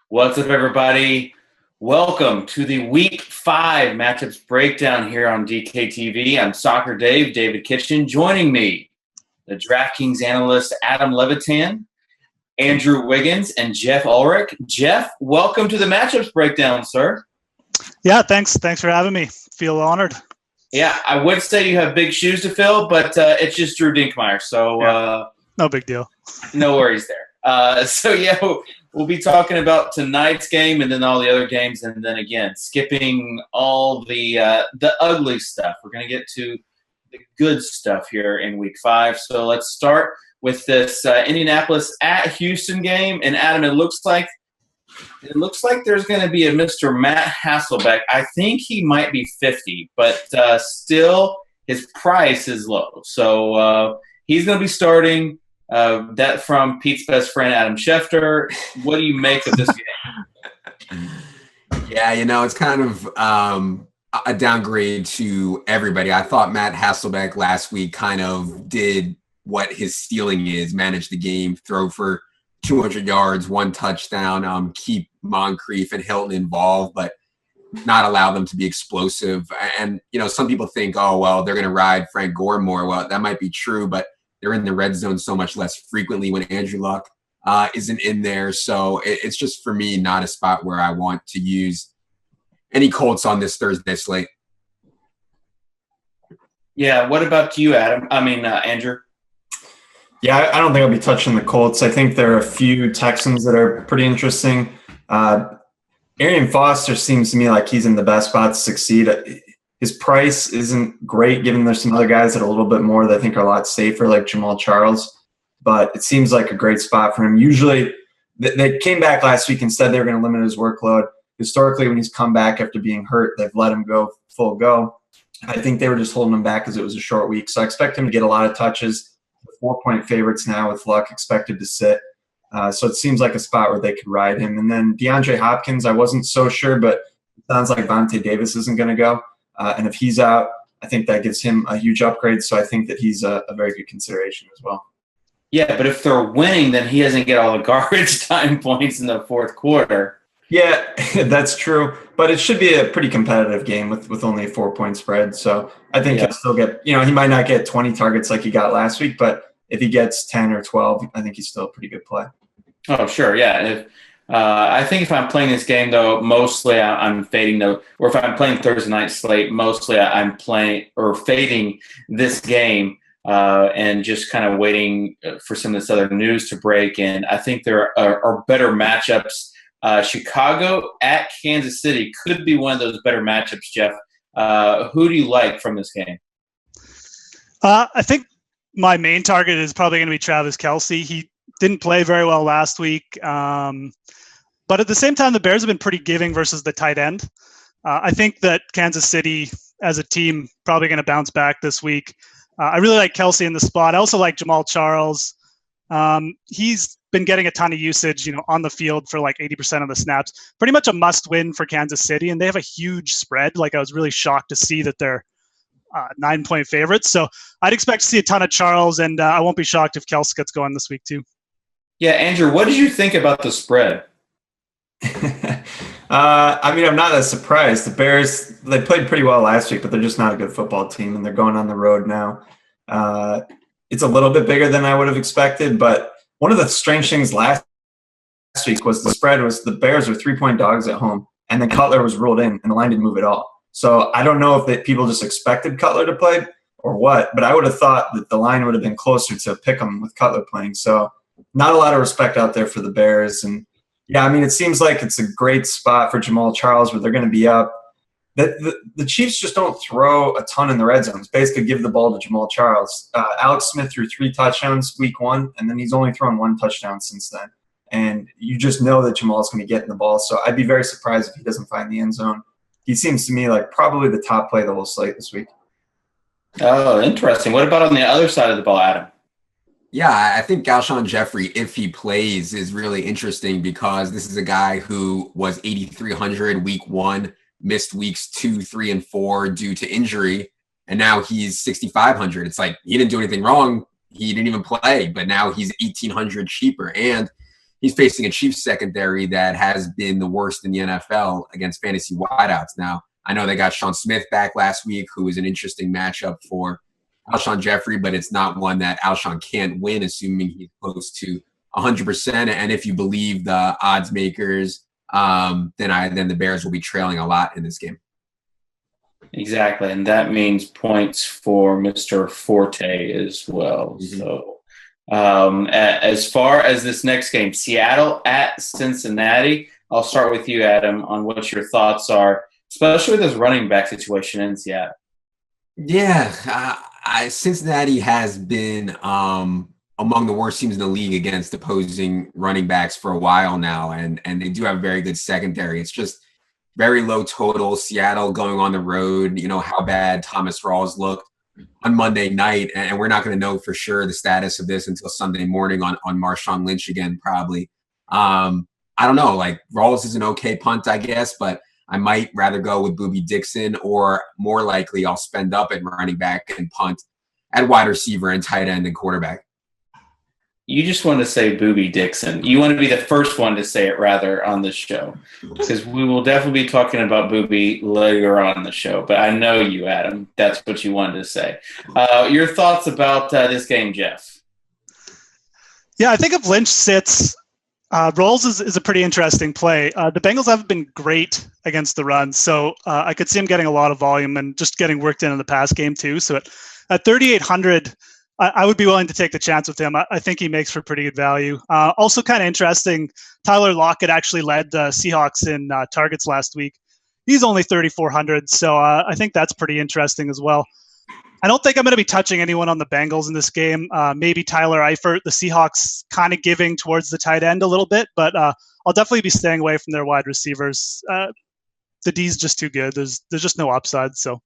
What's up, everybody? Welcome to the Week 5 matchups breakdown here on DKTV. I'm Socrdave, David Kitchen. Joining me, the DraftKings analyst Adam Levitan, Andrew Wiggins, and Geoff Ulrich. Geoff, welcome to the matchups breakdown, sir. Yeah, thanks for having me. Feel honored. Yeah, I would say you have big shoes to fill, but it's just Drew Dinkmeyer, so no big deal. No worries there. We'll be talking about tonight's game and then all the other games, and then again skipping all the ugly stuff. We're going to get to the good stuff here in Week 5. So let's start with this Indianapolis at Houston game. And Adam, it looks like there's going to be a Mr. Matt Hasselbeck. I think he might be 50, but still his price is low. So he's going to be starting. That from Pete's best friend, Adam Schefter. What do you make of this game? Yeah, it's kind of a downgrade to everybody. I thought Matt Hasselbeck last week kind of did what his ceiling is, manage the game, throw for 200 yards, 1 touchdown, keep Moncrief and Hilton involved, but not allow them to be explosive. And, some people think, oh, well, they're going to ride Frank Gore more. Well, that might be true, but they're in the red zone so much less frequently when Andrew Luck isn't in there. So it's just, for me, not a spot where I want to use any Colts on this Thursday slate. Yeah, what about you, Adam? Andrew? Yeah, I don't think I'll be touching the Colts. I think there are a few Texans that are pretty interesting. Arian Foster seems to me like he's in the best spot to succeed. His price isn't great, given there's some other guys that are a little bit more that I think are a lot safer, like Jamal Charles. But it seems like a great spot for him. Usually, they came back last week and said they were going to limit his workload. Historically, when he's come back after being hurt, they've let him go full go. I think they were just holding him back because it was a short week. So I expect him to get a lot of touches. 4-point favorites now with Luck expected to sit. So it seems like a spot where they could ride him. And then DeAndre Hopkins, I wasn't so sure, but it sounds like Vontae Davis isn't going to go. And if he's out, I think that gives him a huge upgrade. So I think that he's a very good consideration as well. Yeah, but if they're winning, then he doesn't get all the garbage time points in the fourth quarter. Yeah, that's true. But it should be a pretty competitive game with only a 4-point spread. So I think he'll still get, he might not get 20 targets like he got last week, but if he gets 10 or 12, I think he's still a pretty good play. Oh, sure, yeah. I think if I'm playing this game, though, mostly I'm fading or if I'm playing Thursday night slate, mostly I'm playing or fading this game and just kind of waiting for some of this other news to break. And I think there are better matchups. Chicago at Kansas City could be one of those better matchups, Geoff. Who do you like from this game? I think my main target is probably going to be Travis Kelce. He didn't play very well last week. But at the same time, the Bears have been pretty giving versus the tight end. I think that Kansas City as a team probably going to bounce back this week. I really like Kelce in the spot. I also like Jamal Charles. He's been getting a ton of usage, on the field for like 80% of the snaps. Pretty much a must-win for Kansas City, and they have a huge spread. Like, I was really shocked to see that they're 9-point favorites. So I'd expect to see a ton of Charles, and I won't be shocked if Kelce gets going this week too. Yeah, Andrew, what did you think about the spread? I'm not that surprised. The Bears, they played pretty well last week, but they're just not a good football team, and they're going on the road now. It's a little bit bigger than I would have expected, but one of the strange things last week was the spread was the Bears were 3-point dogs at home, and then Cutler was ruled in, and the line didn't move at all. So I don't know if people just expected Cutler to play or what, but I would have thought that the line would have been closer to pick 'em with Cutler playing. So not a lot of respect out there for the Bears. And yeah, it seems like it's a great spot for Jamal Charles where they're going to be up. The Chiefs just don't throw a ton in the red zones. Basically give the ball to Jamal Charles. Alex Smith threw 3 touchdowns week 1, and then he's only thrown 1 touchdown since then. And you just know that Jamal's going to get in the ball. So I'd be very surprised if he doesn't find the end zone. He seems to me like probably the top play of the whole slate this week. Oh, interesting. What about on the other side of the ball, Adam? Yeah, I think Alshon Jeffrey, if he plays, is really interesting because this is a guy who was 8,300 week 1, missed weeks 2, 3, and 4 due to injury, and now he's 6,500. It's like he didn't do anything wrong. He didn't even play, but now he's 1,800 cheaper. And he's facing a Chiefs secondary that has been the worst in the NFL against fantasy wideouts. Now, I know they got Sean Smith back last week, who is an interesting matchup for Alshon Jeffrey, but it's not one that Alshon can't win, assuming he's close to 100%. And if you believe the odds makers, then the Bears will be trailing a lot in this game. Exactly, and that means points for Mr. Forte as well. Mm-hmm. So, as far as this next game, Seattle at Cincinnati, I'll start with you, Adam, on what your thoughts are, especially with this running back situation in Seattle. Yeah, Cincinnati has been among the worst teams in the league against opposing running backs for a while now, and they do have a very good secondary. It's just very low total. Seattle going on the road, how bad Thomas Rawls looked on Monday night, and we're not going to know for sure the status of this until Sunday morning on Marshawn Lynch again, probably. I don't know, Rawls is an okay punt, I guess, but I might rather go with Boobie Dixon, or more likely I'll spend up at running back and punt at wide receiver and tight end and quarterback. You just want to say Boobie Dixon. You want to be the first one to say it, rather, on the show, because we will definitely be talking about Boobie later on the show. But I know you, Adam. That's what you wanted to say. Your thoughts about this game, Geoff? Yeah, I think if Lynch sits, Rawls is a pretty interesting play. The Bengals haven't been great against the run, so I could see him getting a lot of volume and just getting worked in the pass game too. So at 3,800, I would be willing to take the chance with him. I think he makes for pretty good value. Also kind of interesting, Tyler Lockett actually led the Seahawks in targets last week. He's only 3,400, so I think that's pretty interesting as well. I don't think I'm going to be touching anyone on the Bengals in this game. Maybe Tyler Eifert, the Seahawks kind of giving towards the tight end a little bit, but I'll definitely be staying away from their wide receivers. The D's just too good. There's just no upside, so.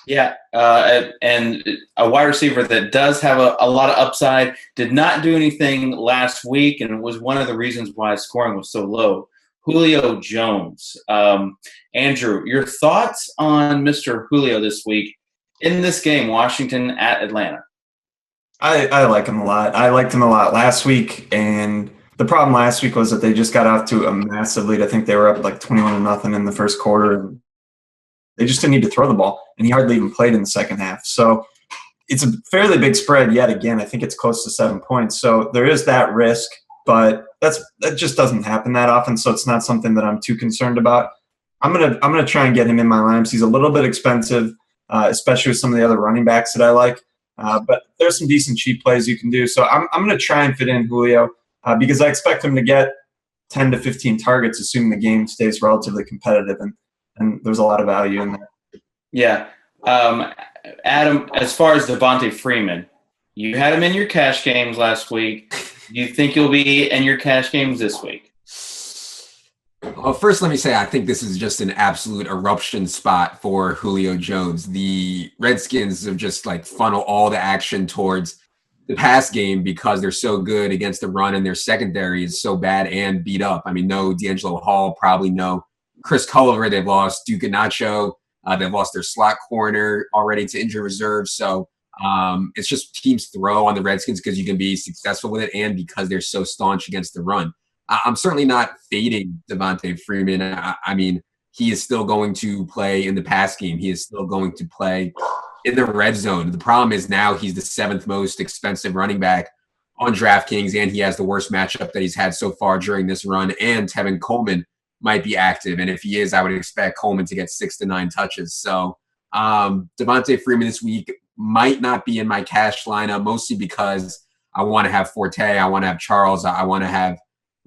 Yeah, and a wide receiver that does have a lot of upside, did not do anything last week, and was one of the reasons why scoring was so low. Julio Jones. Andrew, your thoughts on Mr. Julio this week in this game, Washington at Atlanta? I like him a lot. I liked him a lot last week, and the problem last week was that they just got off to a massive lead. I think they were up 21-0 in the first quarter, and they just didn't need to throw the ball, and he hardly even played in the second half. So it's a fairly big spread yet again. I think it's close to 7 points. So there is that risk, but that just doesn't happen that often, so it's not something that I'm too concerned about. I'm gonna try and get him in my lineups. He's a little bit expensive, especially with some of the other running backs that I like. But there's some decent cheap plays you can do. So I'm gonna try and fit in Julio because I expect him to get 10 to 15 targets, assuming the game stays relatively competitive, and there's a lot of value in there. Yeah. Adam, as far as Devontae Freeman, you had him in your cash games last week. Do you think you'll be in your cash games this week? Well, first, let me say I think this is just an absolute eruption spot for Julio Jones. The Redskins have just funnel all the action towards the pass game because they're so good against the run, and their secondary is so bad and beat up. I mean, no D'Angelo Hall, probably no Chris Culliver. They've lost Duke Nacho. They've lost their slot corner already to injury reserve. So it's just teams throw on the Redskins because you can be successful with it and because they're so staunch against the run. I'm certainly not fading Devontae Freeman. I mean, he is still going to play in the pass game. He is still going to play in the red zone. The problem is now he's the 7th most expensive running back on DraftKings, and he has the worst matchup that he's had so far during this run, and Tevin Coleman might be active. And if he is, I would expect Coleman to get 6 to 9 touches. So Devontae Freeman this week might not be in my cash lineup, mostly because I want to have Forte. I want to have Charles. I want to have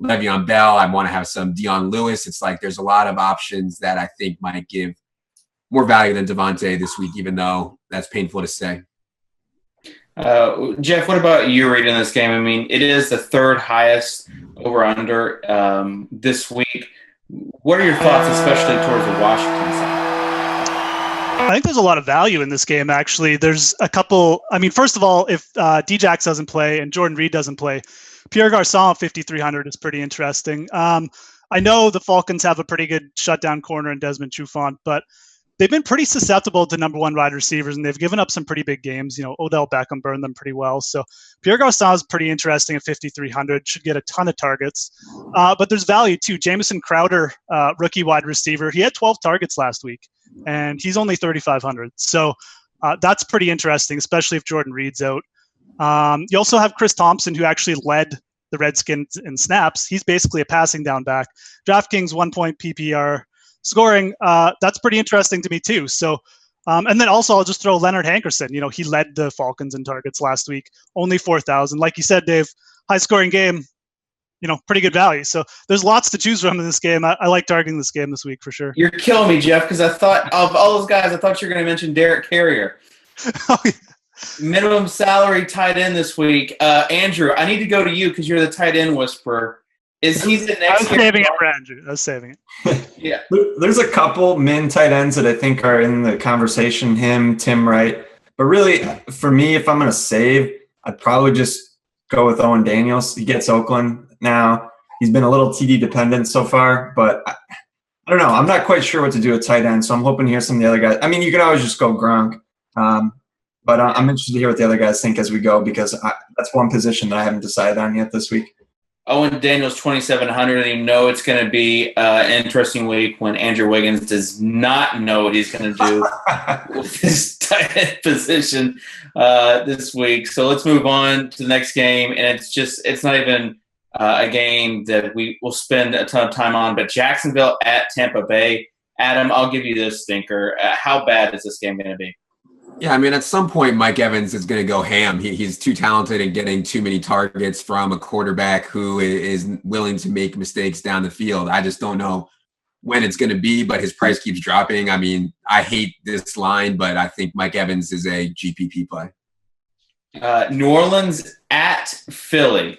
Le'Veon Bell. I want to have some Dion Lewis. It's there's a lot of options that I think might give more value than Devontae this week, even though that's painful to say. Geoff, what about you reading this game? I mean, it is the 3rd highest over-under this week. What are your thoughts, especially towards the Washington side? I think there's a lot of value in this game, actually. There's a couple – I mean, first of all, if Djax doesn't play and Jordan Reed doesn't play, Pierre Garçon at 5,300 is pretty interesting. I know the Falcons have a pretty good shutdown corner in Desmond Trufant, but they've been pretty susceptible to number one wide receivers, and they've given up some pretty big games. Odell Beckham burned them pretty well. So Pierre Garçon is pretty interesting at 5,300. Should get a ton of targets. But there's value too. Jamison Crowder, rookie wide receiver, he had 12 targets last week, and he's only 3,500. So that's pretty interesting, especially if Jordan Reed's out. You also have Chris Thompson, who actually led the Redskins in snaps. He's basically a passing down back. DraftKings 1-point PPR scoring. That's pretty interesting to me too. So, and then also I'll just throw Leonard Hankerson. He led the Falcons in targets last week, only 4,000. Like you said, Dave, high scoring game, pretty good value. So there's lots to choose from in this game. I like targeting this game this week for sure. You're killing me, Geoff, because I thought of all those guys, I thought you were going to mention Derek Carrier. Oh, yeah. Minimum salary tight end this week. Andrew, I need to go to you because you're the tight end whisperer. Is he the next? I was saving it for Andrew. I was saving it. Yeah. There's a couple min tight ends that I think are in the conversation. Him, Tim Wright. But really, for me, if I'm going to save, I'd probably just go with Owen Daniels. He gets Oakland now. He's been a little TD dependent so far, but I don't know. I'm not quite sure what to do with tight end, so I'm hoping to hear some of the other guys. I mean, you can always just go Gronk. But I'm interested to hear what the other guys think as we go, because that's one position that I haven't decided on yet this week. Owen Daniels 2,700, and you know it's going to be an interesting week when Andrew Wiggins does not know what he's going to do with his tight end position this week. So let's move on to the next game, and it's not even a game that we will spend a ton of time on, but Jacksonville at Tampa Bay. Adam, I'll give you this stinker. How bad is this game going to be? Yeah, I mean, at some point, Mike Evans is going to go ham. He's too talented and getting too many targets from a quarterback who is willing to make mistakes down the field. I just don't know when it's going to be, but his price keeps dropping. I mean, I hate this line, but I think Mike Evans is a GPP play. New Orleans at Philly.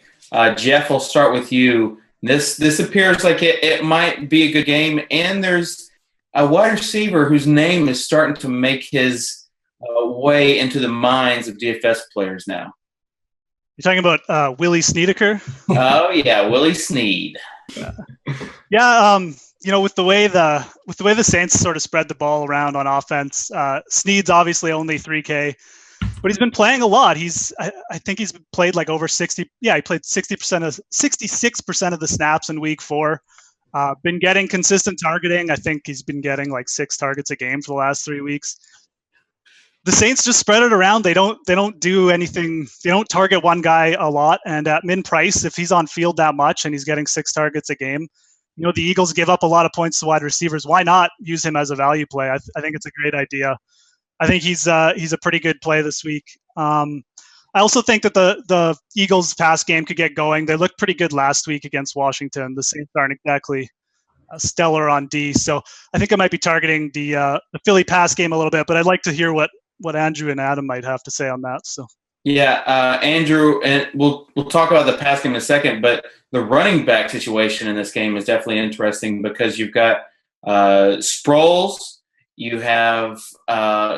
Geoff, we'll start with you. This appears like it might be a good game, and there's a wide receiver whose name is starting to make his way into the minds of DFS players now. You're talking about Willie Snedeker? Oh yeah, Willie Sneed. Yeah, with the way the Saints sort of spread the ball around on offense, Sneed's obviously only 3K, but he's been playing a lot. I think he's played like over 60. Yeah, he played 66% of the snaps in week 4. Been getting consistent targeting. I think he's been getting like 6 targets a game for the last 3 weeks. The Saints just spread it around. They don't do anything. They don't target one guy a lot. And at min price, if he's on field that much and he's getting 6 targets a game, the Eagles give up a lot of points to wide receivers. Why not use him as a value play? I think it's a great idea. I think he's a pretty good play this week. I also think that the Eagles pass game could get going. They looked pretty good last week against Washington. The Saints aren't exactly stellar on D. So I think I might be targeting the Philly pass game a little bit, but I'd like to hear what Andrew and Adam might have to say on that. So yeah, Andrew, and we'll talk about the pass game in a second, but the running back situation in this game is definitely interesting because you've got Sproles, you have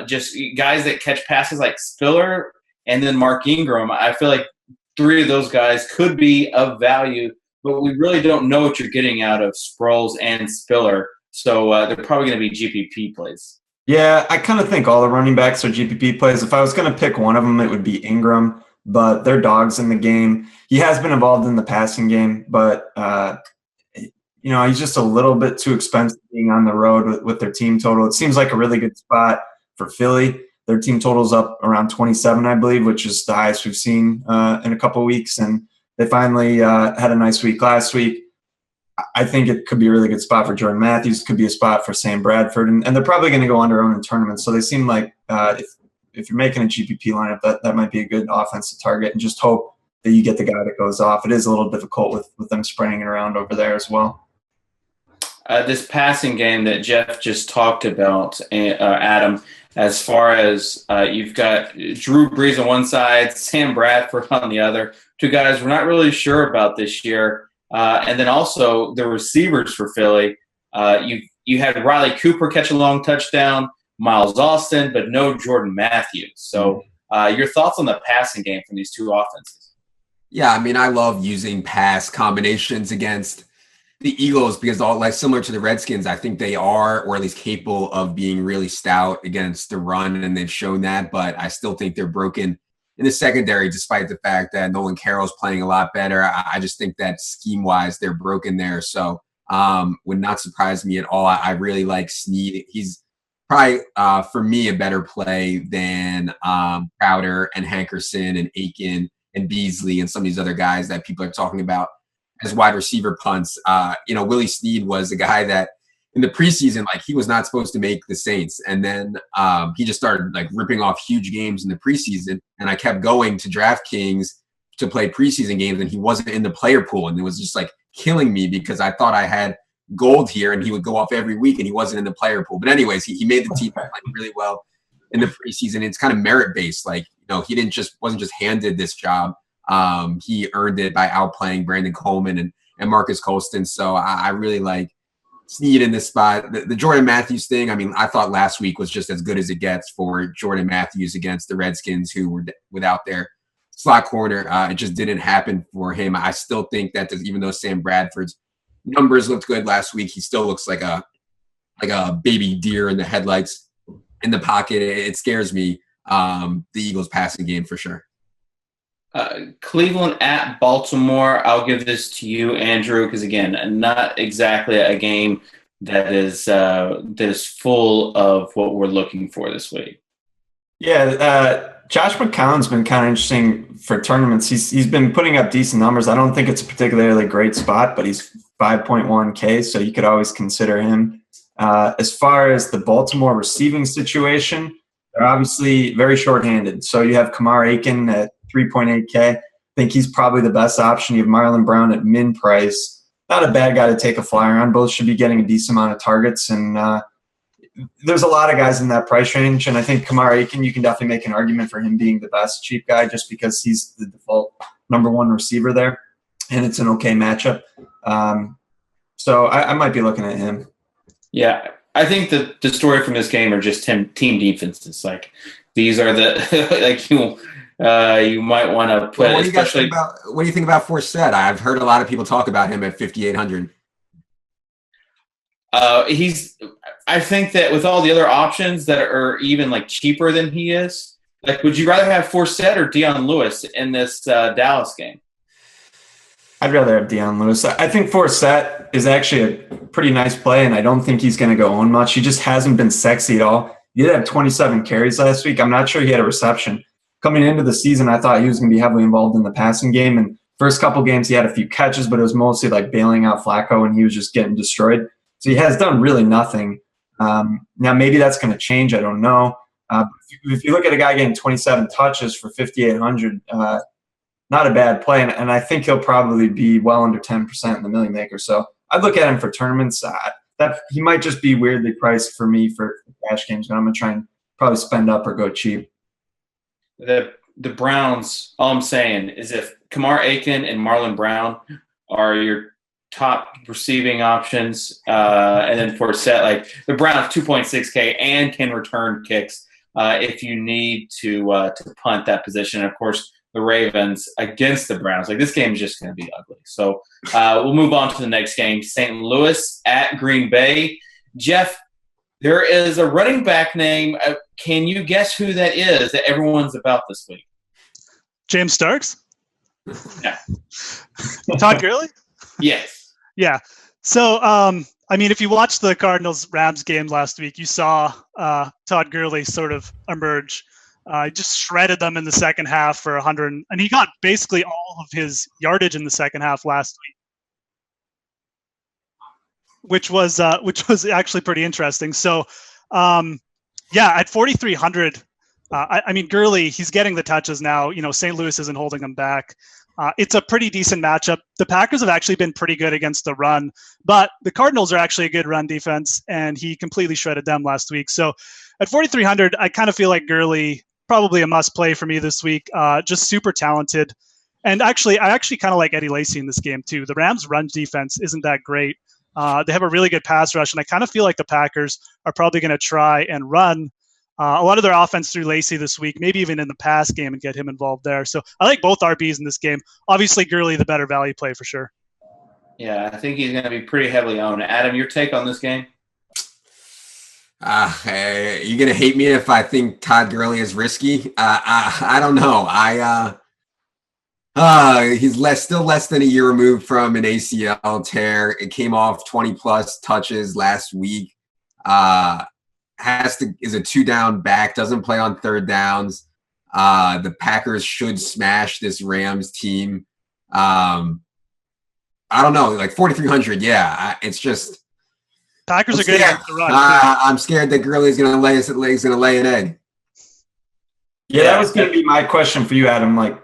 just guys that catch passes like Spiller, and then Mark Ingram. I feel like 3 of those guys could be of value, but we really don't know what you're getting out of Sproles and Spiller, so they're probably going to be GPP plays. Yeah, I kind of think all the running backs are GPP plays. If I was going to pick one of them, it would be Ingram, but they're dogs in the game. He has been involved in the passing game, but he's just a little bit too expensive being on the road with their team total. It seems like a really good spot for Philly. Their team total's up around 27, I believe, which is the highest we've seen in a couple of weeks, and they finally had a nice week last week. I think it could be a really good spot for Jordan Matthews. Could be a spot for Sam Bradford, and they're probably going to go under own in tournaments. So they seem like if you're making a GPP lineup, that might be a good offensive target, and just hope that you get the guy that goes off. It is a little difficult with them spreading it around over there as well. This passing game that Geoff just talked about, Adam, as far as you've got Drew Brees on one side, Sam Bradford on the other, 2 guys we're not really sure about this year. And then also the receivers for Philly. You had Riley Cooper catch a long touchdown, Miles Austin, but no Jordan Matthews. So your thoughts on the passing game from these 2 offenses? Yeah, I mean, I love using pass combinations against the Eagles, because all like similar to the Redskins, I think they are, or at least capable of being really stout against the run, and they've shown that. But I still think they're broken in the secondary, despite the fact that Nolan Carroll's playing a lot better. I just think that scheme-wise, they're broken there. So would not surprise me at all. I really like Snead. He's probably, for me, a better play than Crowder and Hankerson and Aiken and Beasley and some of these other guys that people are talking about as wide receiver punts. Willie Snead was a guy that in the preseason, like, he was not supposed to make the Saints. And then he just started like ripping off huge games in the preseason. And I kept going to DraftKings to play preseason games, and he wasn't in the player pool. And it was just like killing me because I thought I had gold here and he would go off every week and he wasn't in the player pool. But anyways, he made the team playing really well in the preseason. It's kind of merit based. Like, he wasn't just handed this job. He earned it by outplaying Brandon Coleman and Marcus Colston. So I really like Snead in this spot. The Jordan Matthews thing, I mean, I thought last week was just as good as it gets for Jordan Matthews against the Redskins, who were without their slot corner. It just didn't happen for him. I still think that even though Sam Bradford's numbers looked good last week, he still looks like a baby deer in the headlights in the pocket. It scares me, the Eagles passing game for sure. Cleveland at Baltimore. I'll give this to you, Andrew, because again, not exactly a game that is full of what we're looking for this week. Yeah, Josh McCown's been kind of interesting for tournaments. He's been putting up decent numbers. I don't think it's a particularly great spot, but he's 5.1K, so you could always consider him. As far as the Baltimore receiving situation, they're obviously very shorthanded. So you have Kamar Aiken at 3.8K. I think he's probably the best option. You have Marlon Brown at min price. Not a bad guy to take a flyer on. Both should be getting a decent amount of targets. And there's a lot of guys in that price range. And I think Kamar Aiken, you can definitely make an argument for him being the best cheap guy just because he's the default number one receiver there. And it's an okay matchup. So I might be looking at him. Yeah. I think the story from this game are just team defenses. Like, these are the you might want to put. Well, what do you think about Forsett? I've heard a lot of people talk about him at 5,800. I think that with all the other options that are even like cheaper than he is, like, would you rather have Forsett or Dion Lewis in this Dallas game? I'd rather have Dion Lewis. I think Forsett is actually a pretty nice play, and I don't think he's going to go on much. He just hasn't been sexy at all. He did have 27 carries last week. I'm not sure he had a reception. Coming into the season, I thought he was going to be heavily involved in the passing game. And first couple games, he had a few catches, but it was mostly like bailing out Flacco, and he was just getting destroyed. So he has done really nothing. Now, maybe that's going to change. I don't know. If you look at a guy getting 27 touches for 5,800, not a bad play. And I think he'll probably be well under 10% in the Million Maker. So I'd look at him for tournaments. That he might just be weirdly priced for me for cash games, but I'm going to try and probably spend up or go cheap. The Browns, all I'm saying is if Kamar Aiken and Marlon Brown are your top receiving options, and then Forsett, like, the Browns 2.6K and can return kicks if you need to punt that position. And of course, the Ravens against the Browns. Like, this game is just going to be ugly. So we'll move on to the next game. St. Louis at Green Bay. Geoff, there is a running back name. Can you guess who that is that everyone's about this week? James Starks? Yeah. Todd Gurley? Yes. Yeah. So, I mean, if you watched the Cardinals-Rams game last week, you saw Todd Gurley sort of emerge. He just shredded them in the second half for 100, and he got basically all of his yardage in the second half last week, which was actually pretty interesting. So, at 4,300, I mean, Gurley, he's getting the touches now. St. Louis isn't holding him back. It's a pretty decent matchup. The Packers have actually been pretty good against the run, but the Cardinals are actually a good run defense, and he completely shredded them last week. So at 4,300, I kind of feel like Gurley, probably a must play for me this week. Just super talented. And I actually kind of like Eddie Lacy in this game too. The Rams' run defense isn't that great. They have a really good pass rush, and I kind of feel like the Packers are probably going to try and run a lot of their offense through Lacy this week, maybe even in the pass game, and get him involved there. So I like both RBs in this game. Obviously, Gurley, the better value play for sure. Yeah, I think he's going to be pretty heavily owned. Adam, your take on this game? You're gonna hate me if I think Todd Gurley is risky. I don't know. He's still less than a year removed from an ACL tear. It came off 20 plus touches last week. Is a 2-down back. Doesn't play on third downs. The Packers should smash this Rams team. I don't know, like 4,300. Yeah, it's just. Packers are good against the run. I'm scared that Gurley's going to lay an egg. Yeah, that was going to be my question for you, Adam. Like,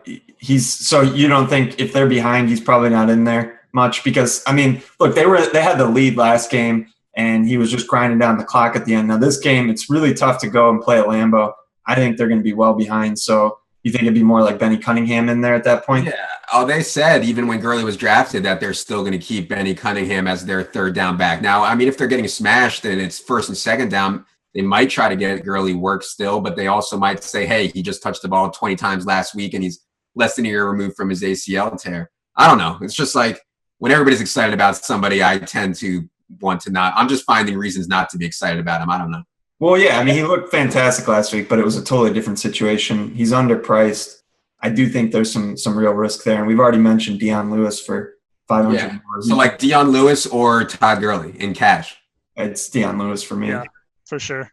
so you don't think if they're behind, he's probably not in there much? Because I mean, look, they had the lead last game, and he was just grinding down the clock at the end. Now this game, it's really tough to go and play at Lambeau. I think they're going to be well behind. So you think it'd be more like Benny Cunningham in there at that point? Yeah. Oh, they said even when Gurley was drafted that they're still going to keep Benny Cunningham as their third down back. Now, I mean, if they're getting smashed and it's first and second down, they might try to get Gurley work still, but they also might say, hey, he just touched the ball 20 times last week and he's less than a year removed from his ACL tear. I don't know. It's just like when everybody's excited about somebody, I tend to want to not. I'm just finding reasons not to be excited about him. I don't know. Well, yeah, I mean, he looked fantastic last week, but it was a totally different situation. He's underpriced. I do think there's some real risk there, and we've already mentioned Dion Lewis for 500. Yeah. So like Dion Lewis or Todd Gurley in cash. It's Dion Lewis for me. Yeah, for sure.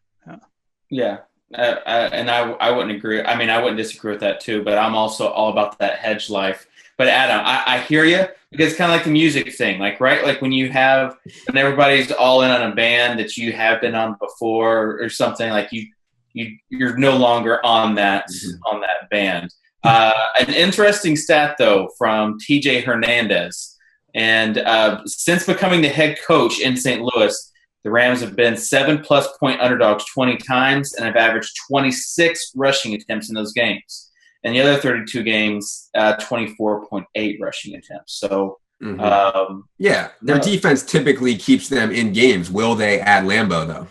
Yeah. And I wouldn't agree. I mean, I wouldn't disagree with that too, but I'm also all about that hedge life. But Adam, I hear you, because it's kind of like the music thing, like, right? Like when everybody's all in on a band that you have been on before or something, like you're no longer on that band. An interesting stat though from TJ Hernandez, and since becoming the head coach in St. Louis, the Rams have been 7+ point underdogs 20 times and have averaged 26 rushing attempts in those games. And the other 32 games, 24.8 rushing attempts. So, their defense typically keeps them in games. Will they at Lambeau, though?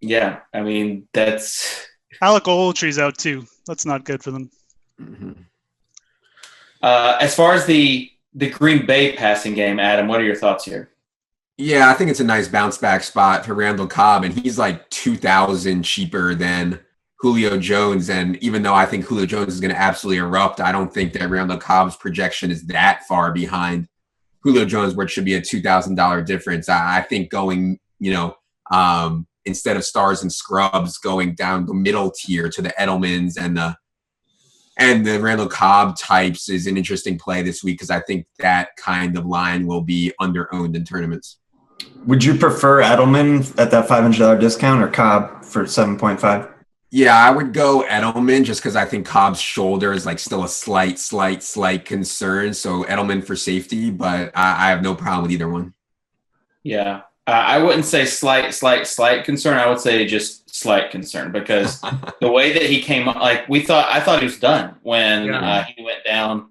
Yeah, I mean, that's... Alec Ogletree's out, too. That's not good for them. Mm-hmm. As far as the Green Bay passing game, Adam, what are your thoughts here? Yeah, I think it's a nice bounce back spot for Randall Cobb, and he's like 2,000 cheaper than Julio Jones. And even though I think Julio Jones is going to absolutely erupt, I don't think that Randall Cobb's projection is that far behind Julio Jones, where it should be a $2,000 difference. I think going, instead of stars and scrubs, going down the middle tier to the Edelmans and the Randall Cobb types is an interesting play this week, because I think that kind of line will be under-owned in tournaments. Would you prefer Edelman at that $500 discount or Cobb for 7.5? Yeah, I would go Edelman just because I think Cobb's shoulder is like still a slight concern. So Edelman for safety, but I have no problem with either one. Yeah, I wouldn't say slight concern. I would say just slight concern, because the way that he came, like I thought he was done when he went down,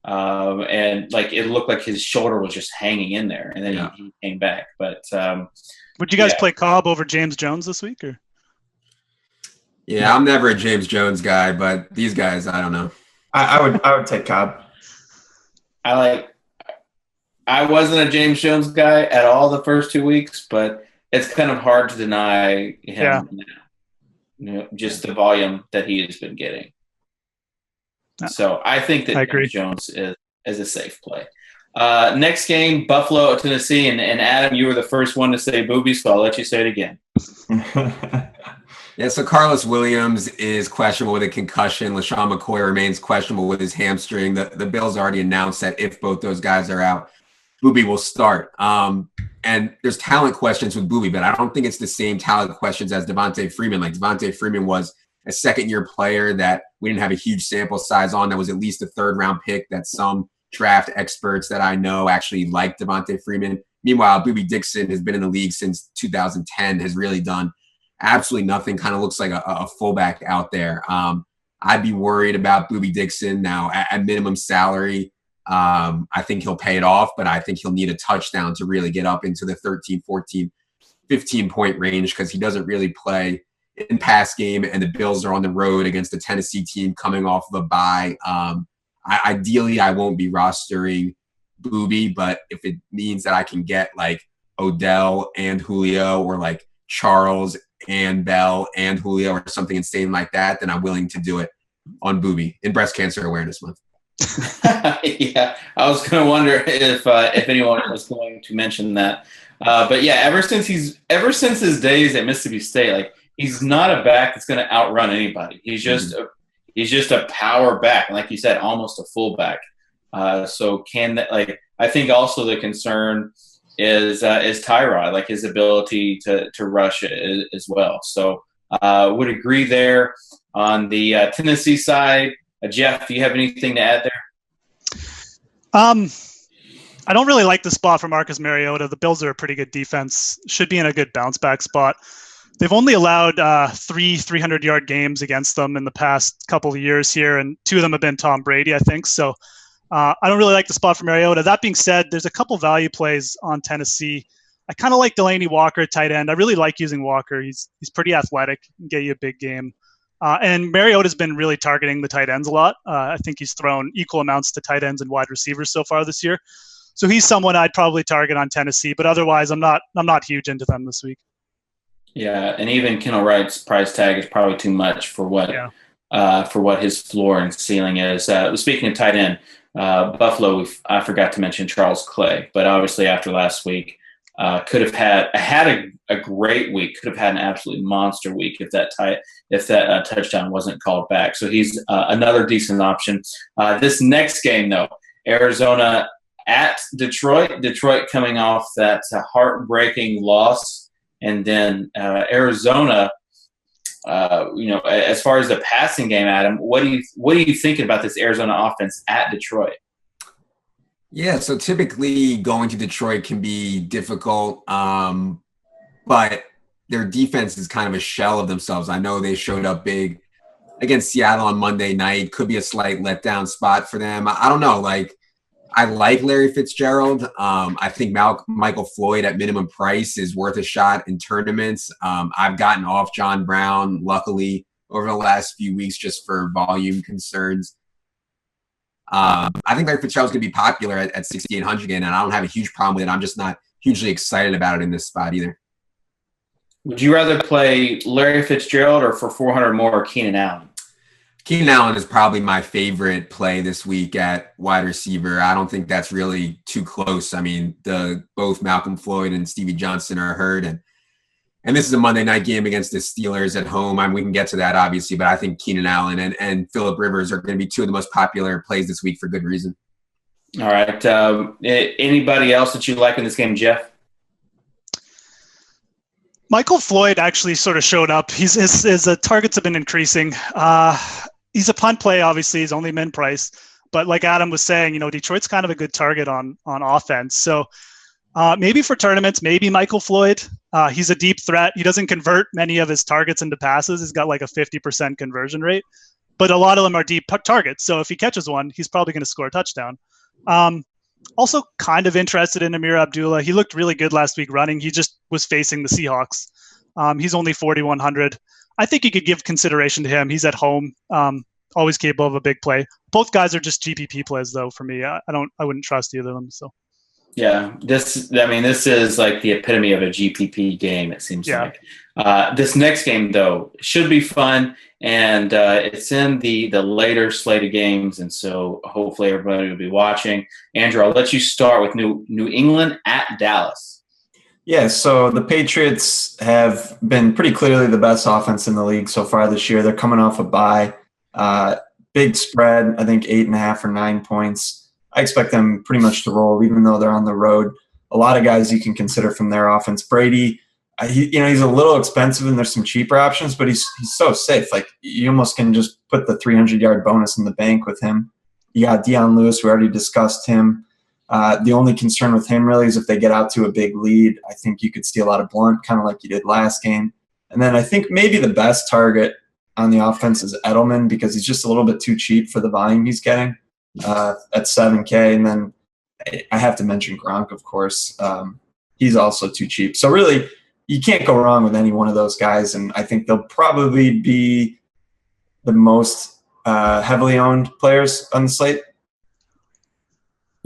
and like it looked like his shoulder was just hanging in there, and then he came back. But would you guys play Cobb over James Jones this week, or? Yeah, I'm never a James Jones guy, but these guys, I don't know. I would take Cobb. I wasn't a James Jones guy at all the first 2 weeks, but it's kind of hard to deny him now. Just the volume that he has been getting. So I think that James Jones is a safe play. Next game, Buffalo, Tennessee, and Adam, you were the first one to say booby, so I'll let you say it again. Yeah, so Carlos Williams is questionable with a concussion. LaShawn McCoy remains questionable with his hamstring. The Bills already announced that if both those guys are out, Booby will start. And there's talent questions with Booby, but I don't think it's the same talent questions as Devontae Freeman. Like Devontae Freeman was a second-year player that we didn't have a huge sample size on, that was at least a third-round pick, that some draft experts that I know actually like Devontae Freeman. Meanwhile, Booby Dixon has been in the league since 2010, has really done absolutely nothing, kind of looks like a fullback out there. I'd be worried about Booby Dixon now at minimum salary. I think he'll pay it off, but I think he'll need a touchdown to really get up into the 13, 14, 15-point range, because he doesn't really play in pass game, and the Bills are on the road against the Tennessee team coming off of a bye. Ideally, I won't be rostering Booby, but if it means that I can get like Odell and Julio, or like Charles and Bell and Julio, or something insane like that, then I'm willing to do it on Booby in Breast Cancer Awareness Month. Yeah, I was going to wonder if anyone was going to mention that. But yeah, ever since his days at Mississippi State, like, he's not a back that's going to outrun anybody. He's just a power back, like you said, almost a fullback. So I think also the concern is Tyrod, like his ability to rush it as well. So would agree there. On the Tennessee side, Geoff, do you have anything to add there? I don't really like the spot for Marcus Mariota. The Bills are a pretty good defense. Should be in a good bounce back spot. They've only allowed 3 300-yard games against them in the past couple of years here, and 2 of them have been Tom Brady, I think. So I don't really like the spot for Mariota. That being said, there's a couple value plays on Tennessee. I kind of like Delaney Walker at tight end. I really like using Walker. He's pretty athletic, can get you a big game. And Mariota's been really targeting the tight ends a lot. I think he's thrown equal amounts to tight ends and wide receivers so far this year. So he's someone I'd probably target on Tennessee, but otherwise I'm not huge into them this week. Yeah, and even Kendall Wright's price tag is probably too much for what his floor and ceiling is. Speaking of tight end, Buffalo, I forgot to mention Charles Clay, but obviously after last week, could have had a great week. Could have had an absolute monster week if that touchdown wasn't called back. So he's another decent option. This next game, though, Arizona at Detroit. Detroit coming off that heartbreaking loss, and then Arizona. As far as the passing game, Adam, what are you thinking about this Arizona offense at Detroit? Yeah, so typically going to Detroit can be difficult, but their defense is kind of a shell of themselves. I know they showed up big against Seattle on Monday night. Could be a slight letdown spot for them. I don't know. I like Larry Fitzgerald. I think Michael Floyd at minimum price is worth a shot in tournaments. I've gotten off John Brown, luckily, over the last few weeks just for volume concerns. I think Larry Fitzgerald's going to be popular at 6,800 again, and I don't have a huge problem with it. I'm just not hugely excited about it in this spot either. Would you rather play Larry Fitzgerald or for 400 more Keenan Allen? Keenan Allen is probably my favorite play this week at wide receiver. I don't think that's really too close. I mean, both Malcolm Floyd and Stevie Johnson are hurt, and this is a Monday night game against the Steelers at home. I mean, we can get to that, obviously, but I think Keenan Allen and Phillip Rivers are going to be 2 of the most popular plays this week for good reason. All right. Anybody else that you like in this game, Geoff? Michael Floyd actually sort of showed up. His targets have been increasing. He's a punt play, obviously. He's only min price. But like Adam was saying, Detroit's kind of a good target on offense. So maybe for tournaments, maybe Michael Floyd. He's a deep threat. He doesn't convert many of his targets into passes. He's got like a 50% conversion rate. But a lot of them are deep targets. So if he catches one, he's probably going to score a touchdown. Also kind of interested in Amir Abdullah. He looked really good last week running. He just was facing the Seahawks. He's only 4,100. I think you could give consideration to him. He's at home, always capable of a big play. Both guys are just GPP plays, though. For me, I wouldn't trust either of them. So, yeah, this is like the epitome of a GPP game. It seems like this next game though should be fun, and it's in the later slate of games, and so hopefully everybody will be watching. Andrew, I'll let you start with New England at Dallas. Yeah, so the Patriots have been pretty clearly the best offense in the league so far this year. They're coming off a bye. Big spread, I think 8.5 or 9 points. I expect them pretty much to roll, even though they're on the road. A lot of guys you can consider from their offense. Brady, he's a little expensive, and there's some cheaper options, but he's so safe. Like, you almost can just put the 300-yard bonus in the bank with him. You got Deion Lewis, we already discussed him. The only concern with him really is if they get out to a big lead, I think you could steal out of Blunt, kind of like you did last game. And then I think maybe the best target on the offense is Edelman, because he's just a little bit too cheap for the volume he's getting at 7K. And then I have to mention Gronk, of course. He's also too cheap. So really, you can't go wrong with any one of those guys. And I think they'll probably be the most heavily owned players on the slate.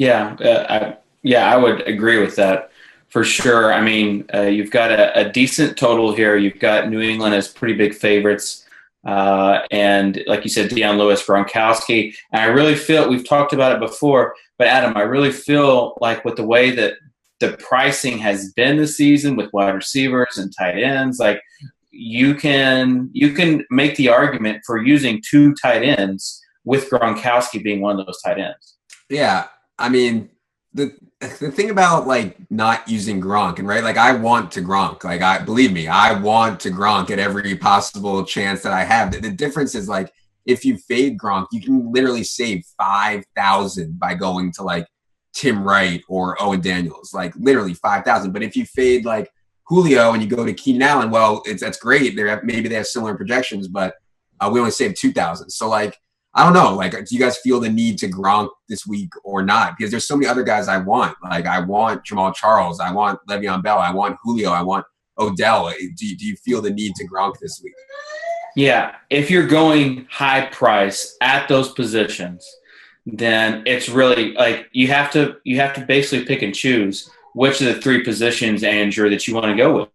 I would agree with that for sure. I mean, you've got a decent total here. You've got New England as pretty big favorites. And like you said, Deion Lewis, Gronkowski. And I really feel, we've talked about it before, but Adam, I really feel like with the way that the pricing has been this season with wide receivers and tight ends, like you can make the argument for using 2 tight ends with Gronkowski being one of those tight ends. Yeah. I mean, the thing about like not using Gronk, and right, like I want to Gronk, like believe me, I want to Gronk at every possible chance that I have. The difference is like if you fade Gronk, you can literally save 5,000 by going to like Tim Wright or Owen Daniels, like literally 5,000. But if you fade like Julio and you go to Keenan Allen, well, that's great. Maybe they have similar projections, but we only saved 2,000. So like, I don't know. Like, do you guys feel the need to Gronk this week or not? Because there's so many other guys I want. Like, I want Jamal Charles. I want Le'Veon Bell. I want Julio. I want Odell. Do you feel the need to Gronk this week? Yeah. If you're going high price at those positions, then it's really like you have to basically pick and choose which of the 3 positions, Andrew, that you want to go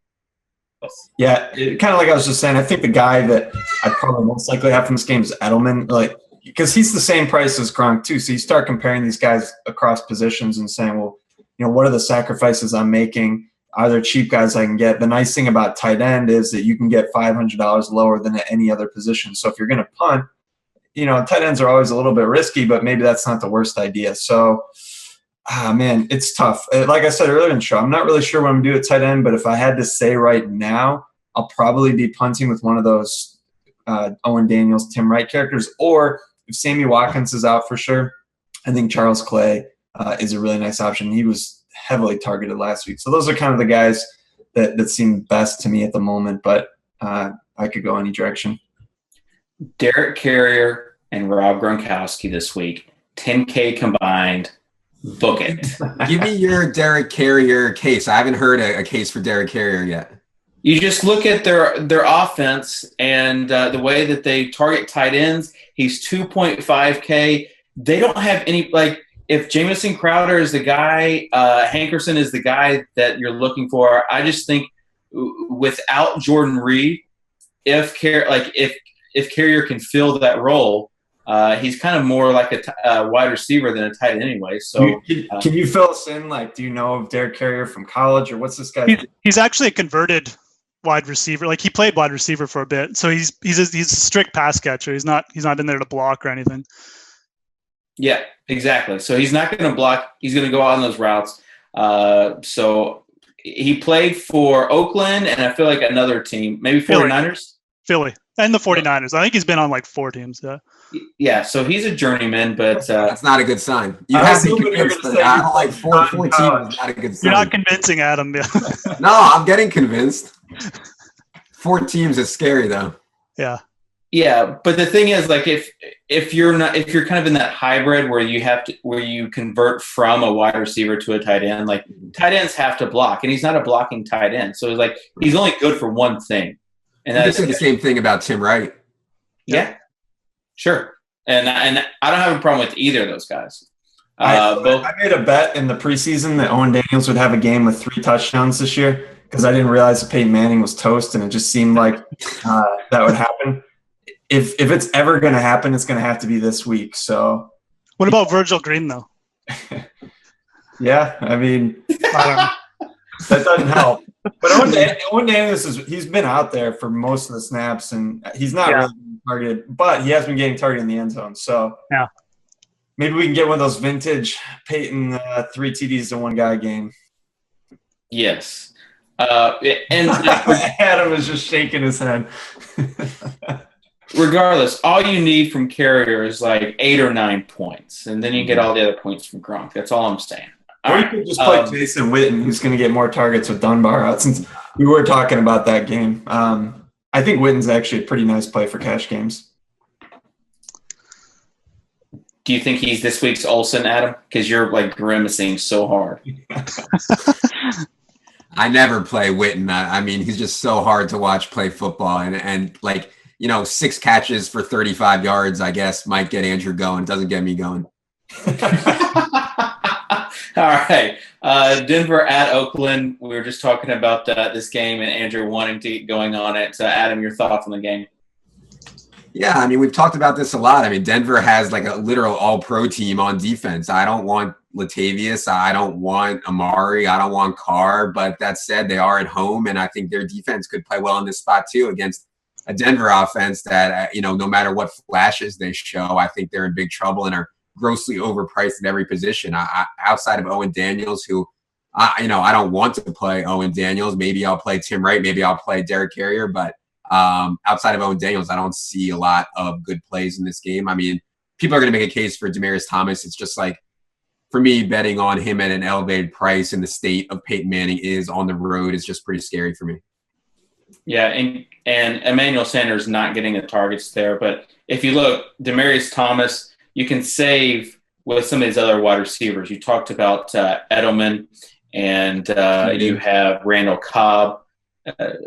with. Yeah, kind of like I was just saying, I think the guy that I'd probably most likely have from this game is Edelman, like because he's the same price as Gronk too. So you start comparing these guys across positions and saying, well, what are the sacrifices I'm making? Are there cheap guys I can get? The nice thing about tight end is that you can get $500 lower than at any other position. So if you're going to punt, tight ends are always a little bit risky, but maybe that's not the worst idea. So, man, it's tough. Like I said earlier in the show, I'm not really sure what I'm going to do at tight end, but if I had to say right now, I'll probably be punting with one of those Owen Daniels, Tim Wright characters, or if Sammy Watkins is out for sure, I think Charles Clay is a really nice option. He was heavily targeted last week. So those are kind of the guys that seem best to me at the moment, but I could go any direction. Derek Carrier and Rob Gronkowski this week, 10K combined. Book it. Give me your Derek Carrier case. I haven't heard a case for Derek Carrier yet. You just look at their offense and the way that they target tight ends. He's 2.5K. They don't have any, like, if Jamison Crowder is the guy, Hankerson is the guy that you're looking for. I just think without Jordan Reed, if Carrier can fill that role, he's kind of more like a wide receiver than a tight end anyway. So can you fill us in? Like, do you know of Derek Carrier from college, or what's this guy? He's actually a converted wide receiver. Like, he played wide receiver for a bit, so he's a strict pass catcher. He's not in there to block or anything. Yeah, exactly. So he's not going to block. He's going to go out on those routes. So he played for Oakland and I feel like another team, maybe 49ers. Philly and the 49ers. I think he's been on like 4 teams. Yeah. Yeah, so he's a journeyman, but that's not a good sign. You have to convince that like four teams is not a good sign. You're not convincing Adam. No, I'm getting convinced. 4 teams is scary though. Yeah. Yeah, but the thing is, like, if you're kind of in that hybrid where you convert from a wide receiver to a tight end, like tight ends have to block, and he's not a blocking tight end, so like he's only good for one thing. And that's the same thing about Tim Wright. Yeah, sure. And I don't have a problem with either of those guys. I made a bet in the preseason that Owen Daniels would have a game with 3 touchdowns this year because I didn't realize that Peyton Manning was toast, and it just seemed like that would happen. If it's ever going to happen, it's going to have to be this week. So, what about Virgil Green though? Yeah, I mean, that doesn't help. But Owen Daniels he's been out there for most of the snaps, and he's not really being targeted, but he has been getting targeted in the end zone. So yeah, maybe we can get one of those vintage Peyton 3 TDs to 1 guy game. Yes. And Adam is just shaking his head. Regardless, all you need from Carrier is like 8 or 9 points, and then you get all the other points from Gronk. That's all I'm saying. Or you could just play Jason Witten, who's going to get more targets with Dunbar out, since we were talking about that game. I think Witten's actually a pretty nice play for cash games. Do you think he's this week's Olsen, Adam? Because you're like grimacing so hard. I never play Witten. I mean, he's just so hard to watch play football, and like, 6 catches for 35 yards, I guess, might get Andrew going. Doesn't get me going. All right. Denver at Oakland. We were just talking about this game and Andrew wanting to get going on it. So, Adam, your thoughts on the game? Yeah, I mean, we've talked about this a lot. I mean, Denver has like a literal all-pro team on defense. I don't want Latavius. I don't want Amari. I don't want Carr. But that said, they are at home, and I think their defense could play well in this spot too against a Denver offense that, no matter what flashes they show, I think they're in big trouble and are grossly overpriced at every position. Outside of Owen Daniels, who, I don't want to play Owen Daniels. Maybe I'll play Tim Wright. Maybe I'll play Derek Carrier. But outside of Owen Daniels, I don't see a lot of good plays in this game. I mean, people are going to make a case for Demaryius Thomas. It's just like, for me, betting on him at an elevated price in the state of Peyton Manning is on the road is just pretty scary for me. Yeah, and Emmanuel Sanders not getting the targets there. But if you look, Demaryius Thomas, you can save with some of these other wide receivers. You talked about Edelman, and you have Randall Cobb.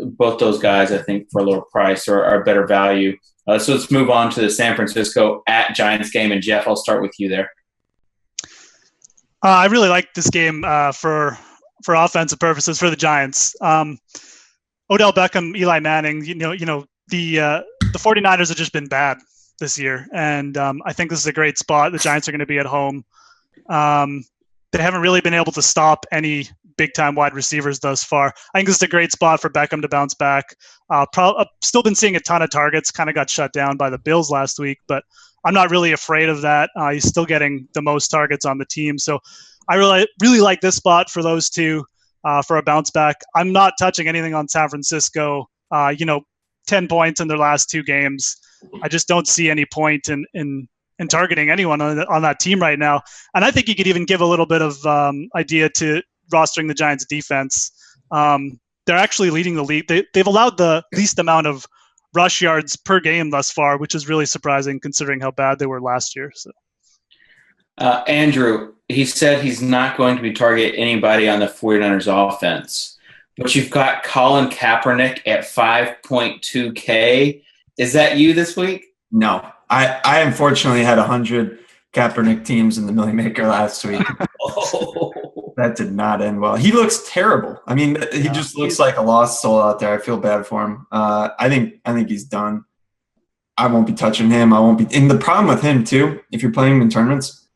Both those guys, I think, for a lower price are better value. So let's move on to the San Francisco at Giants game. And, Geoff, I'll start with you there. I really like this game for offensive purposes for the Giants. Odell Beckham, Eli Manning, the 49ers have just been bad this year. And I think this is a great spot. The Giants are going to be at home. They haven't really been able to stop any big-time wide receivers thus far. I think this is a great spot for Beckham to bounce back. Still been seeing a ton of targets, kind of got shut down by the Bills last week, but I'm not really afraid of that. He's still getting the most targets on the team. So I really like this spot for those two for a bounce back. I'm not touching anything on San Francisco. 10 points in their last two games. I just don't see any point in targeting anyone on that team right now. And I think you could even give a little bit of idea to rostering the Giants defense. They're actually leading the league. They've allowed the least amount of rush yards per game thus far, which is really surprising considering how bad they were last year. So, Andrew, he said he's not going to be targeting anybody on the 49ers offense, but you've got Colin Kaepernick at 5.2K. Is that you this week? No, I unfortunately had 100 Kaepernick teams in the Millie Maker last week. That did not end well. He looks terrible. I mean, he just looks like a lost soul out there. I feel bad for him. I think he's done. I won't be touching him. I won't be. And the problem with him too, if you're playing him in tournaments,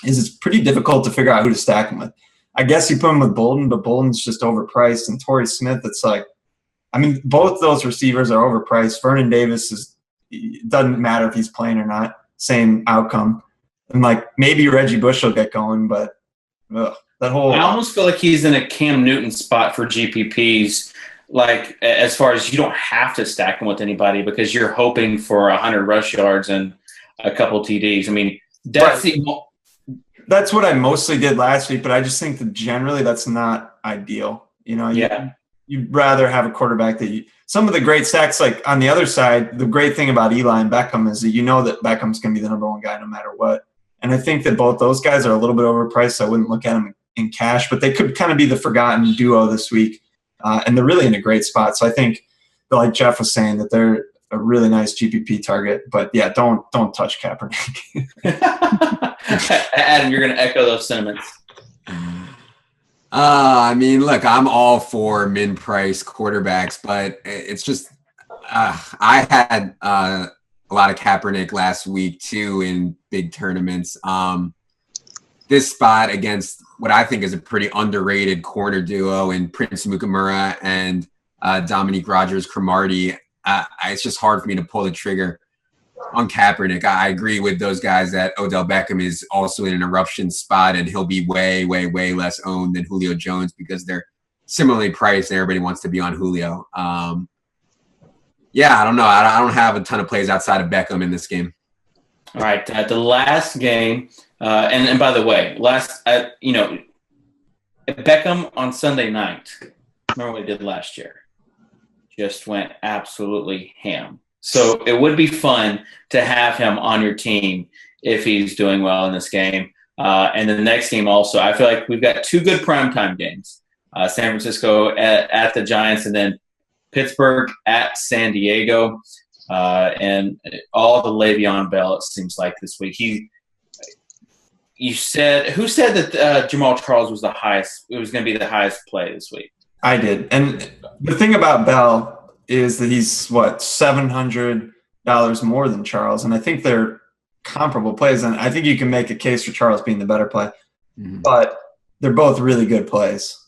is it's pretty difficult to figure out who to stack him with. I guess you put him with Bolden, but Bolden's just overpriced. And Torrey Smith, it's like, I mean, both those receivers are overpriced. Vernon Davis it doesn't matter if he's playing or not. Same outcome. And like maybe Reggie Bush will get going, but that whole. I almost feel like he's in a Cam Newton spot for GPPs. Like as far as you don't have to stack him with anybody because you're hoping for 100 rush yards and a couple TDs. I mean, that's what I mostly did last week, but I just think that generally that's not ideal. You'd rather have a quarterback that some of the great stacks, like on the other side, the great thing about Eli and Beckham is that that Beckham's going to be the number one guy no matter what. And I think that both those guys are a little bit overpriced, so I wouldn't look at them in cash, but they could kind of be the forgotten duo this week. And they're really in a great spot. So I think, like Geoff was saying, that they're a really nice GPP target. But yeah, don't touch Kaepernick. Adam, you're going to echo those sentiments. I mean, look, I'm all for min-price quarterbacks, but it's just I had a lot of Kaepernick last week too in big tournaments. This spot against what I think is a pretty underrated corner duo in Prince Mukamura and Dominique Rodgers-Cromartie, it's just hard for me to pull the trigger on Kaepernick. I agree with those guys that Odell Beckham is also in an eruption spot, and he'll be way, way, way less owned than Julio Jones because they're similarly priced and everybody wants to be on Julio. Yeah, I don't know. I don't have a ton of plays outside of Beckham in this game. All right, the last game, and by the way, Beckham on Sunday night, remember what he did last year? Just went absolutely ham. So it would be fun to have him on your team if he's doing well in this game. And the next game also, I feel like we've got two good primetime games. San Francisco at the Giants, and then Pittsburgh at San Diego. And all the Le'Veon Bell, it seems like this week. You said who said that Jamal Charles was the highest? It was going to be the highest play this week. I did. And the thing about Bell is that he's $700 more than Charles, and I think they're comparable plays. And I think you can make a case for Charles being the better play, but they're both really good plays.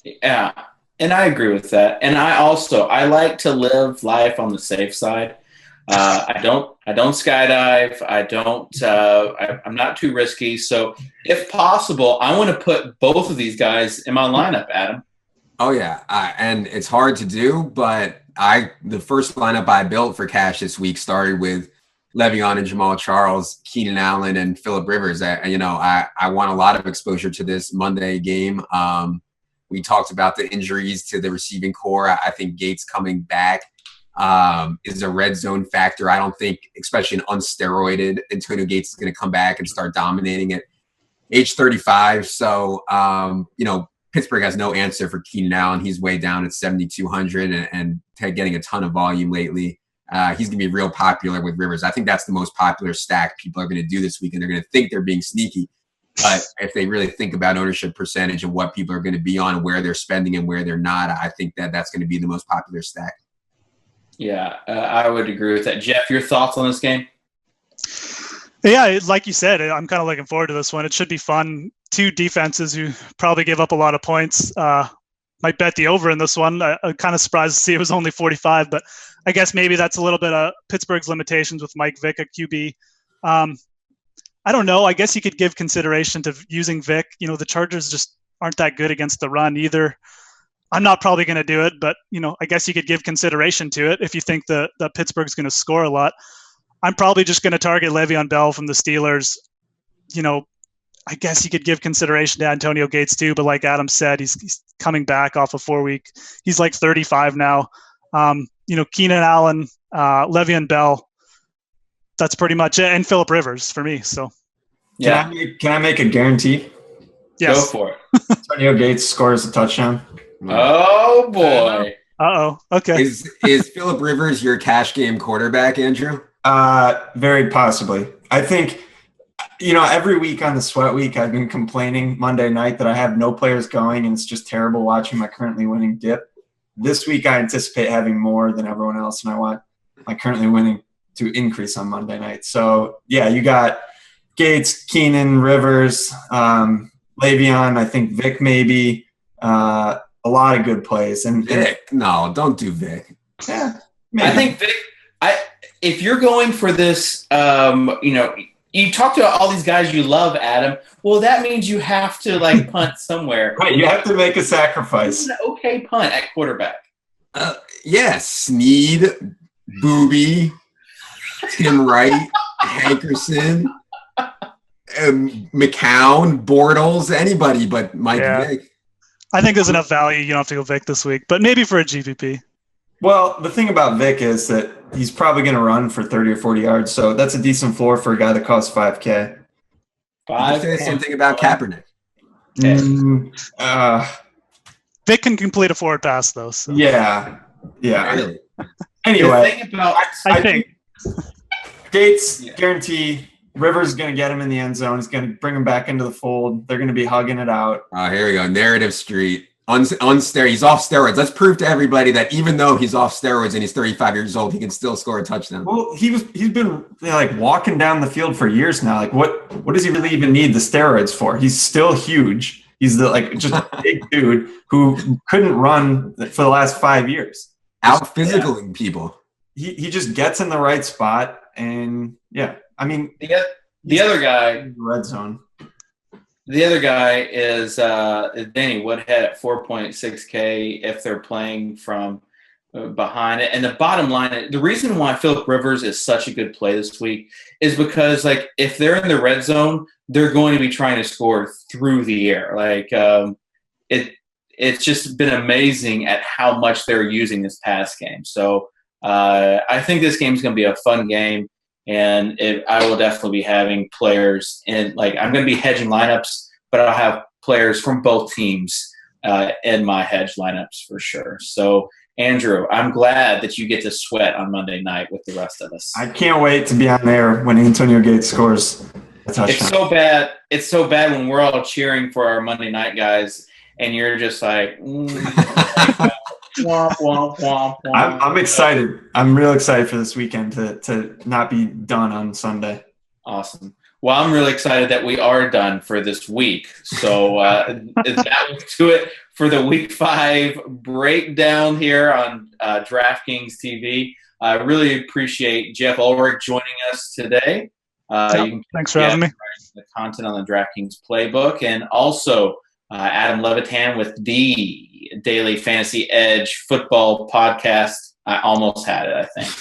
Yeah, and I agree with that. And I like to live life on the safe side. I don't skydive. I'm not too risky. So if possible, I want to put both of these guys in my lineup, Adam. Oh yeah. And it's hard to do, but the first lineup I built for cash this week started with Le'Veon and Jamal Charles, Keenan Allen and Phillip Rivers. I want a lot of exposure to this Monday game. We talked about the injuries to the receiving core. I think Gates coming back is a red zone factor. I don't think, especially an unsteroided Antonio Gates is going to come back and start dominating at age 35. So, Pittsburgh has no answer for Keenan Allen. He's way down at 7,200 and getting a ton of volume lately. He's going to be real popular with Rivers. I think that's the most popular stack people are going to do this week, and they're going to think they're being sneaky. But if they really think about ownership percentage and what people are going to be on and where they're spending and where they're not, I think that's going to be the most popular stack. Yeah, I would agree with that. Geoff, your thoughts on this game? Yeah, like you said, I'm kind of looking forward to this one. It should be fun. Two defenses who probably give up a lot of points. Might bet the over in this one. I'm kind of surprised to see it was only 45, but I guess maybe that's a little bit of Pittsburgh's limitations with Mike Vick at QB. I don't know. I guess you could give consideration to using Vick. The Chargers just aren't that good against the run either. I'm not probably going to do it, but, I guess you could give consideration to it if you think that Pittsburgh's going to score a lot. I'm probably just going to target Le'Veon Bell from the Steelers. I guess you could give consideration to Antonio Gates too, but like Adam said, he's coming back off a 4-week. He's like 35 now. Keenan Allen, Le'Veon Bell, that's pretty much it. And Phillip Rivers for me. So, yeah. Can I make a guarantee? Yes. Go for it. Antonio Gates scores a touchdown. Oh boy. Uh-oh. Okay. Is Phillip Rivers your cash game quarterback, Andrew? Very possibly. I think, every week on the sweat week, I've been complaining Monday night that I have no players going and it's just terrible watching my currently winning dip. This week, I anticipate having more than everyone else, and I want my currently winning to increase on Monday night. So, yeah, you got Gates, Keenan, Rivers, Le'Veon, I think Vic maybe, a lot of good plays. And Vic? No, don't do Vic. Yeah, maybe. I think Vic, if you're going for this, you talk to all these guys you love, Adam. Well, that means you have to punt somewhere. Right, you have to make a sacrifice. An okay punt at quarterback. Yes, Snead, Booby, Tim Wright, Hankerson, McCown, Bortles, anybody but Mike Vick. I think there's enough value. You don't have to go Vic this week, but maybe for a GPP. Well, the thing about Vic is that he's probably going to run for 30 or 40 yards, so that's a decent floor for a guy that costs $5K. Say something about Kaepernick. Vic can complete a forward pass, though. So. Yeah. Really? Anyway, I think Gates guarantee. Rivers going to get him in the end zone. He's going to bring him back into the fold. They're going to be hugging it out. Oh, here we go. Narrative Street. He's off steroids. Let's prove to everybody that even though he's off steroids and he's 35 years old, he can still score a touchdown. Well, he's been walking down the field for years now. What does he really even need the steroids for? He's still huge. He's just a big dude who couldn't run for the last 5 years. Out physicaling people. He just gets in the right spot, and yeah. I mean, the other guy, red zone. The other guy is Danny Woodhead at 4.6K if they're playing from behind it. And the bottom line, the reason why Phillip Rivers is such a good play this week is because if they're in the red zone, they're going to be trying to score through the air. It's just been amazing at how much they're using this pass game. So I think this game is going to be a fun game. And I will definitely be having players in, I'm going to be hedging lineups, but I'll have players from both teams in my hedge lineups for sure. So, Andrew, I'm glad that you get to sweat on Monday night with the rest of us. I can't wait to be on there when Antonio Gates scores touchdown. It's so bad when we're all cheering for our Monday night guys, and you're just like, womp, womp, womp, womp. I'm excited. I'm real excited for this weekend to not be done on Sunday. Awesome. Well, I'm really excited that we are done for this week. So that will do it for the Week 5 breakdown here on DraftKings TV. I really appreciate Geoff Ulrich joining us today. Thanks for having me. The content on the DraftKings playbook, and also Adam Levitan with the Daily Fantasy Edge football podcast. I almost had it, I think.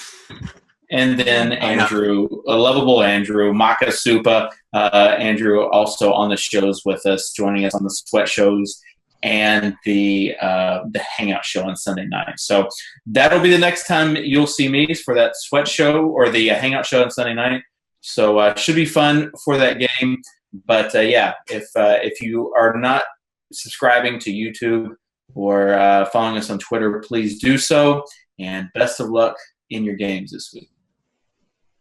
And then Andrew, a lovable Andrew, Makisupa. Andrew also on the shows with us, joining us on the sweat shows and the hangout show on Sunday night. So that'll be the next time you'll see me for that sweat show or the hangout show on Sunday night. So should be fun for that game. But if you are not subscribing to YouTube or following us on Twitter, please do so. And best of luck in your games this week.